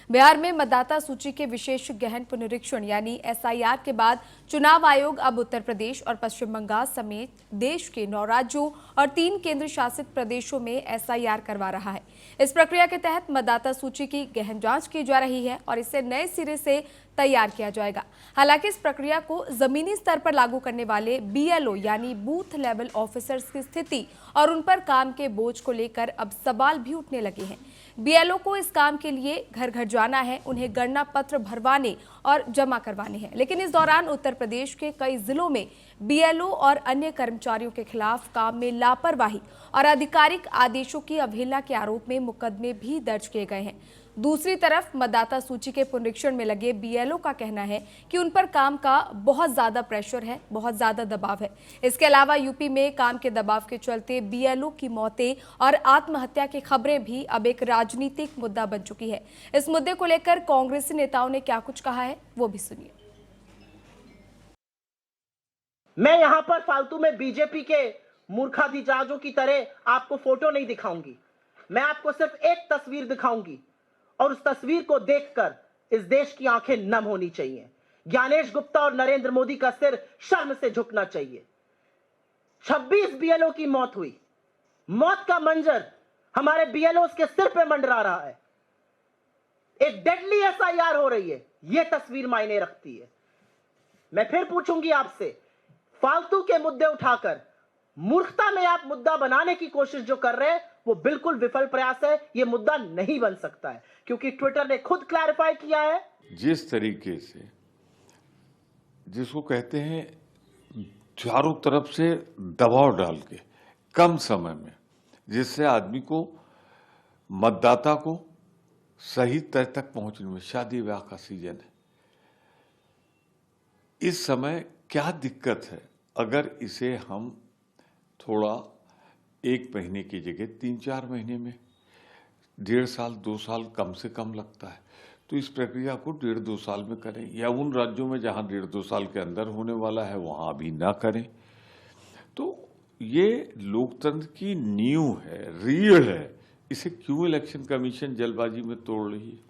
बिहार में मतदाता सूची के विशेष गहन पुनरीक्षण यानी एसआईआर के बाद चुनाव आयोग अब उत्तर प्रदेश और पश्चिम बंगाल समेत देश के 9 राज्यों और 3 केंद्र शासित प्रदेशों में एसआईआर करवा रहा है। इस प्रक्रिया के तहत मतदाता सूची की गहन जांच की जा रही है और इसे नए सिरे से तैयार किया जाएगा। हालांकि इस प्रक्रिया को जमीनी स्तर पर लागू करने वाले बीएलओ यानी बूथ लेवल ऑफिसर्स की स्थिति और उन पर काम के बोझ को लेकर अब सवाल भी उठने लगे हैं। बीएलओ को इस काम के लिए घर घर जाना है, उन्हें गणना पत्र भरवाने और जमा करवाने हैं। लेकिन इस दौरान उत्तर प्रदेश के कई जिलों में बीएलओ और अन्य कर्मचारियों के खिलाफ काम में लापरवाही और आधिकारिक आदेशों की अवहेलना के आरोप में मुकदमे भी दर्ज किए गए हैं। दूसरी तरफ मतदाता सूची के पुनरीक्षण में लगे बीएलओ का कहना है कि उन पर काम का बहुत ज्यादा प्रेशर है, बहुत ज्यादा दबाव है। इसके अलावा यूपी में काम के दबाव के चलते बीएलओ की मौतें और आत्महत्या की खबरें भी अब एक राजनीतिक मुद्दा बन चुकी है। इस मुद्दे को लेकर कांग्रेसी नेताओं ने क्या कुछ कहा है वो भी सुनिए। मैं यहां पर फालतू में बीजेपी के मूर्खाधिजाजों की तरह आपको फोटो नहीं दिखाऊंगी। मैं आपको सिर्फ एक तस्वीर दिखाऊंगी और उस तस्वीर को देखकर इस देश की आंखें नम होनी चाहिए। ज्ञानेश गुप्ता और नरेंद्र मोदी का सिर शर्म से झुकना चाहिए। 26 बीएलओ की मौत हुई। मौत का मंजर हमारे बीएलओ के सिर पे मंडरा रहा है। एक डेडली एसआईआर हो रही है। यह तस्वीर मायने रखती है। मैं फिर पूछूंगी आपसे, फालतू के मुद्दे उठाकर मूर्खता में आप मुद्दा बनाने की कोशिश जो कर रहे हैं वो बिल्कुल विफल प्रयास है। ये मुद्दा नहीं बन सकता है क्योंकि ट्विटर ने खुद क्लैरिफाई किया है। जिस तरीके से जिसको कहते हैं चारों तरफ से दबाव डाल के कम समय में, जिससे आदमी को मतदाता को सही तय तक पहुंचने में, शादी ब्याह का सीजन है, इस समय क्या दिक्कत है अगर इसे हम थोड़ा 1 महीने की जगह 3-4 महीने में, 1.5 साल 2 साल कम से कम लगता है, तो इस प्रक्रिया को 1.5-2 साल में करें, या उन राज्यों में जहां 1.5-2 साल के अंदर होने वाला है वहां अभी ना करें। तो ये लोकतंत्र की नींव है, रीढ़ है, इसे क्यों इलेक्शन कमीशन जल्दबाजी में तोड़ रही है?